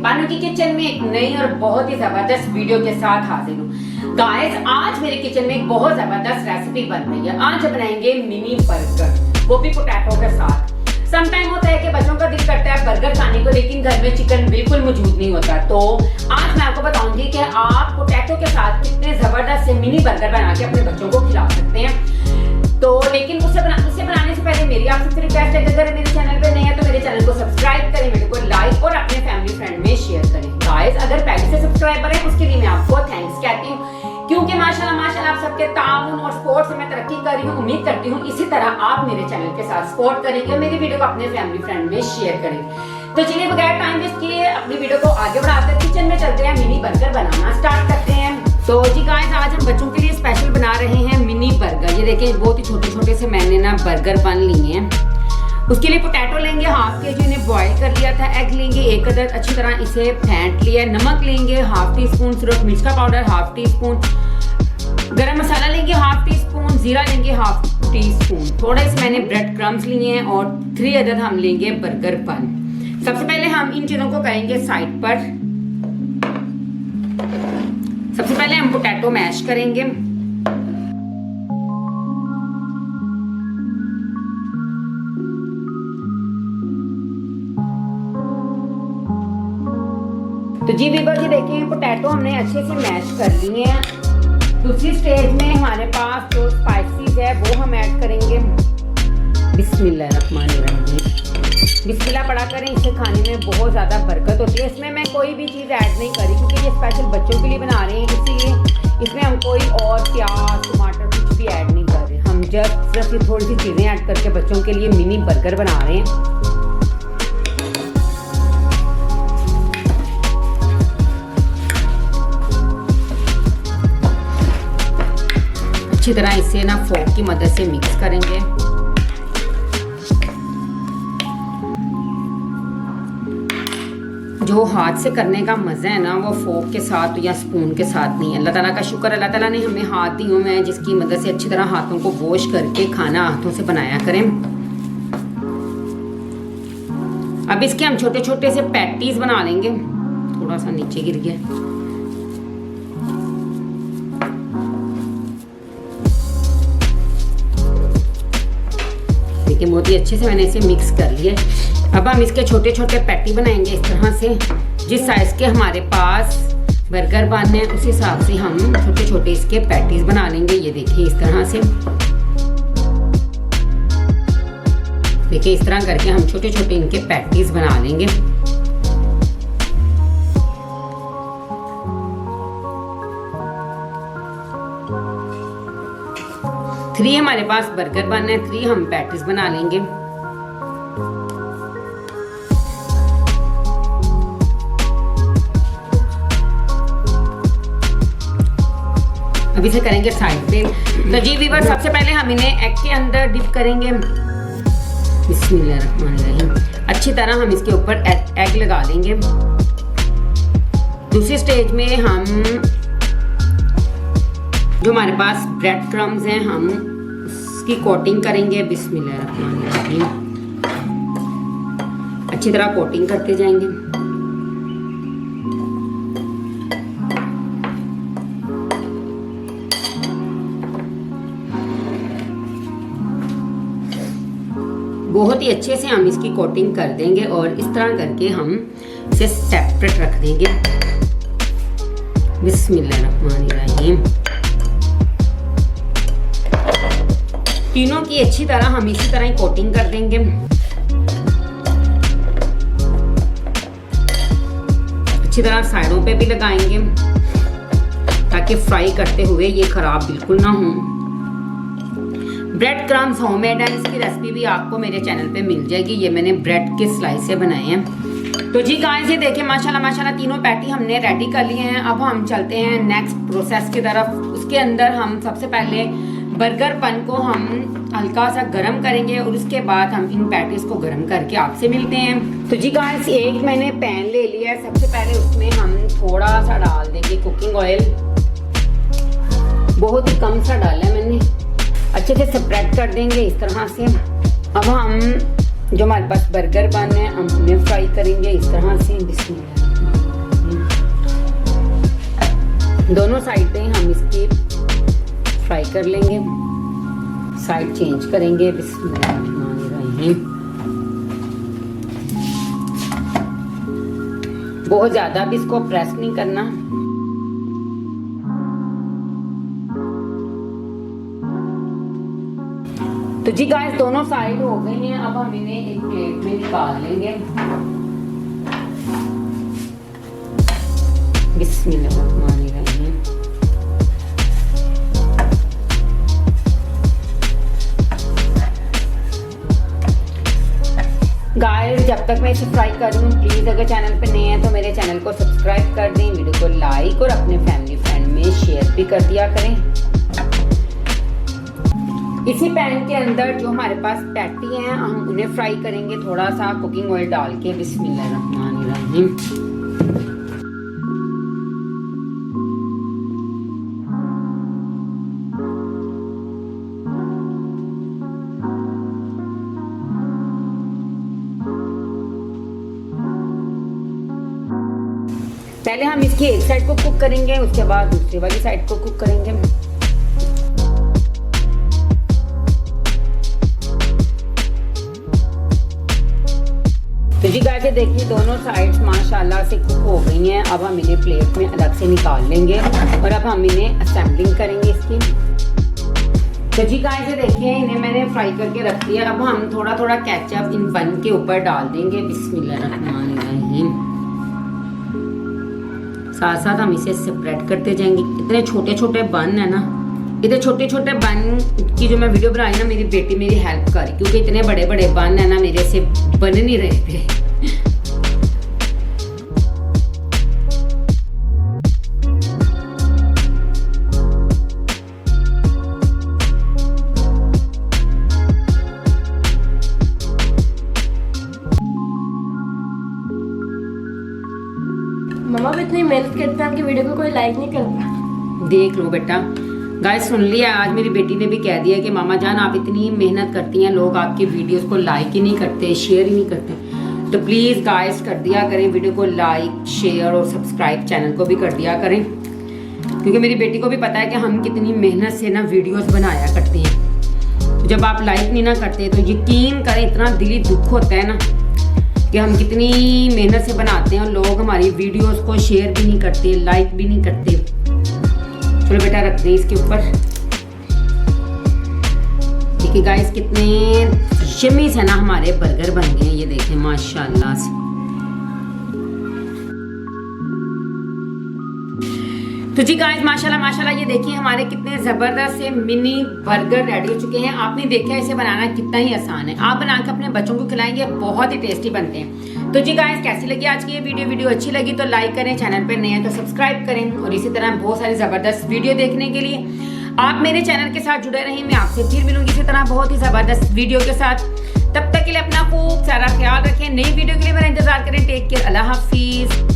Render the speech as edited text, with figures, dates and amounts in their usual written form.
बानू की किचन में एक नई और बहुत ही जबरदस्त वीडियो के साथ हाजिर हूँ। गाइस, आज मेरे किचन में एक बहुत जबरदस्त रेसिपी बन रही है। आज बनाएंगे मिनी बर्गर, वो भी पोटैटो के साथ। समटाइम होता है कि बच्चों का दिल करता है बर्गर खाने को, लेकिन घर में चिकन बिल्कुल मौजूद नहीं होता। तो आज मैं आपको बताऊंगी कि आप पोटैटो के साथ कितने जबरदस्त से मिनी बर्गर बना के अपने बच्चों को खिला सकते हैं। तो लेकिन उसे बनाने से पहले मेरी आपसे रिक्वेस्ट है कि अगर मेरे चैनल पे नए हैं तो मेरे चैनल को सब्सक्राइब करें, वीडियो को लाइक और अपने फैमिली फ्रेंड में शेयर करें। गाइस, अगर पहले से सब्सक्राइबर हैं उसके लिए मैं आपको थैंक्स कहती हूँ, क्योंकि माशाल्लाह आप सबके ताउन और सपोर्ट से मैं तरक्की कर रही हूँ। उम्मीद करती हूँ इसी तरह आप मेरे चैनल के साथ सपोर्ट करेंगे और मेरी वीडियो को अपने फैमिली फ्रेंड में शेयर करेंगे। तो चलिए बगैर टाइम वेस्ट किए अपनी वीडियो को आगे बढ़ाते किचन में चलते हैं, मिनी बर्गर बनाना स्टार्ट करते हैं। तो जी गाइस, आज हम बच्चों के लिए स्पेशल बना रहे हैं मिनी बर्गर। ये देखिए बहुत ही छोटे छोटे से मैंने ना बर्गर बन लिए हैं। उसके लिए पोटैटो लेंगे हाफ के जी, इन्हें बॉईल कर लिया था। एग लेंगे एक अदद, अच्छी तरह इसे फेंट लिया। नमक लेंगे हाफ टी स्पून, सूरज मिर्च का पाउडर हाफ टी स्पून, गरम मसाला लेंगे हाफ टी स्पून, जीरा लेंगे हाफ टी स्पून। थोड़ा इसमें मैंने ब्रेड क्रम्स लिए हैं और 3 अदद हम लेंगे बर्गर बन। सबसे पहले हम इन चीजों को करेंगे साइड पर। सबसे पहले हम पोटैटो मैश करेंगे। तो जी वीवर जी देखिए पोटैटो हमने अच्छे से मैश कर लिए हैं। दूसरी स्टेज में हमारे पास जो स्पाइसेस है वो हम ऐड करेंगे। बिस्मिल्लाहिर्रहमानिर्रहीम। बिस्मिल्लाह पड़ा करें, इसे खाने में बहुत ज़्यादा बरकत होती है। इसमें मैं कोई भी चीज़ ऐड नहीं करी क्योंकि ये स्पेशल बच्चों के लिए बना रहे हैं, इसीलिए इसमें हम कोई और प्याज टमाटर कुछ भी ऐड नहीं कर रहे। हम जस्ट सिर्फ थोड़ी सी चीज़ें ऐड करके बच्चों के लिए मिनी बर्गर बना रहे हैं। अच्छी तरह इसे ना फोक की मदद से मिक्स करेंगे। जो हाथ से करने का मज़ा है ना वो फोक के साथ या स्पून के साथ नहीं है। अल्लाह ताला का शुक्र, अल्लाह ताला ने हमें हाथ दी हुए हैं जिसकी मदद से अच्छी तरह हाथों को वॉश करके खाना हाथों से बनाया करें। अब इसके हम छोटे छोटे से पैटीज बना लेंगे। थोड़ा सा नीचे गिर गया। देखिए बहुत ही अच्छे से मैंने इसे मिक्स कर लिया। अब हम इसके छोटे छोटे पैटी बनाएंगे इस तरह से। जिस साइज के हमारे पास बर्गर बन है उस हिसाब से हम छोटे छोटे इसके पैटीज बना लेंगे। ये देखिए इस तरह से, देखिए इस तरह करके हम छोटे छोटे इनके पैटीज बना लेंगे। थ्री हमारे पास बर्गर बन है, 3 हम पैटीज बना लेंगे। अब इसे करेंगे साइड पे। तो जी वीवर सबसे पहले हम इन्हें एग के अंदर डिप करेंगे। बिस्मिल्लाहिर्रहमानिर्रहीम। अच्छी तरह हम इसके ऊपर एग लगा लेंगे। दूसरी स्टेज में हम जो हमारे पास ब्रेड क्रम्स हैं हम उसकी कोटिंग करेंगे। बिस्मिल्लाहिर्रहमानिर्रहीम। अच्छी तरह कोटिंग करते जाएंगे। बहुत ही अच्छे से हम इसकी कोटिंग कर देंगे और इस तरह करके हम इसे सेपरेट रख देंगे। बिस्मिल्लाहिर्रहमानिर्रहीम। तीनों की अच्छी तरह हम इसी तरह ही कोटिंग कर देंगे। अच्छी तरह साइडों पे भी लगाएंगे ताकि फ्राई करते हुए ये खराब बिल्कुल ना हो। ब्रेड क्रम्स होममेड है, इसकी रेसिपी भी आपको मेरे चैनल पे मिल जाएगी। ये मैंने ब्रेड के स्लाइस से बनाए हैं। तो जी गाइस, ये देखिए माशाल्लाह तीनों पैटी हमने रेडी कर लिए हैं। अब हम चलते हैं नेक्स्ट प्रोसेस की तरफ। उसके अंदर हम सबसे पहले बर्गर बन को हम हल्का सा गरम करेंगे और उसके बाद हम इन पैटीज को गरम करके आपसे मिलते हैं। तो जी गाइस, एक मैंने पैन ले लिया है। सबसे पहले उसमें हम थोड़ा सा डाल देंगे कुकिंग ऑयल। बहुत ही कम सा डाला है मैंने। अच्छे से स्प्रेड कर देंगे इस तरह से। अब हम जो हमारे पास बर्गर बन है हम उन्हें फ्राई करेंगे इस तरह से। बिस्मिल्लाह। दोनों साइड पे हम इसकी फ्राई कर लेंगे, साइड चेंज करेंगे। बिस्मिल्लाहिर्रहमानिर्रहीम। बहुत ज्यादा भी इसको प्रेस नहीं करना। तो जी गाइस दोनों साइड हो गई हैं, अब हम इन्हें एक प्लेट में निकाल लेंगे। बिस्मिल्लाहिर्रहमानिर्रहीम। गाइस जब तक मैं इसे फ्राई कर रही हूँ, प्लीज अगर चैनल पे नए हैं तो मेरे चैनल को सब्सक्राइब कर दें, वीडियो को लाइक और अपने फैमिली फ्रेंड में शेयर भी कर दिया करें। इसी पैन के अंदर जो हमारे पास पैटी हैं हम उन्हें फ्राई करेंगे थोड़ा सा कुकिंग ऑयल डाल के। बिस्मिल्लाहिर्रहमानिर्रहीम। पहले हम इसकी एक साइड को कुक करेंगे, उसके बाद दूसरी वाली साइड को कुक करेंगे। तो जी गाइस देखिए दोनों साइड्स माशाल्लाह से कुक हो गई हैं। अब हम इन्हें प्लेट में अलग से निकाल लेंगे और अब हम इन्हें असेंबलिंग करेंगे इसकी। तो जी गाइस देखिए इन्हें मैंने फ्राई करके रख दिया। अब हम थोड़ा थोड़ा केचप इन बन के ऊपर डाल देंगे। बिस्मिल्लाहिर्रहमानिर्रहीम। साथ साथ हम इसे सेपरेट करते जाएंगे। इतने छोटे छोटे बन है ना, इतने छोटे छोटे बन की जो मैं वीडियो बनाई ना, मेरी बेटी मेरी हेल्प करी, क्योंकि इतने बड़े बड़े बन है ना मेरे से बन नहीं रहे थे। मम्मा भी इतनी मेहनत करते हैं, आपकी वीडियो को कोई लाइक नहीं करता। देख लो बेटा, गाइस सुन लिया, आज मेरी बेटी ने भी कह दिया कि मामा जान आप इतनी मेहनत करती हैं, लोग आपकी वीडियोस को लाइक ही नहीं करते, शेयर ही नहीं करते। तो प्लीज़ गाइस कर दिया करें, वीडियो को लाइक शेयर और सब्सक्राइब चैनल को भी कर दिया करें, क्योंकि मेरी बेटी को भी पता है कि हम कितनी मेहनत से ना वीडियोस बनाया करते हैं। तो जब आप लाइक नहीं ना करते तो यकीन करें इतना दिली दुख होता है ना कि हम कितनी मेहनत से बनाते हैं और लोग हमारी वीडियोस को शेयर भी नहीं करते, लाइक भी नहीं करते। चलो बेटा रख दें इसके ऊपर। देखिए गाइस कितने यम्मी से ना हमारे बर्गर बन गए हैं, ये देखें माशाल्लाह से। तो जी गाइस माशाल्लाह माशाल्लाह ये देखिए हमारे कितने जबरदस्त से मिनी बर्गर रेडी हो चुके हैं। आपने देखा इसे बनाना कितना ही आसान है, आप बनाकर अपने बच्चों को खिलाएंगे, बहुत ही टेस्टी बनते हैं। तो जी गाइस कैसी लगी आज की ये वीडियो अच्छी लगी तो लाइक करें, चैनल पर नए हैं तो सब्सक्राइब करें, और इसी तरह बहुत सारी जबरदस्त वीडियो देखने के लिए आप मेरे चैनल के साथ जुड़े रहें। मैं आपसे फिर मिलूंगी इसी तरह बहुत ही जबरदस्त वीडियो के साथ। तब तक के लिए अपना खूब सारा ख्याल रखें। नई वीडियो के लिए मेरा इंतजार करें। टेक केयर, अल्लाह हाफिज।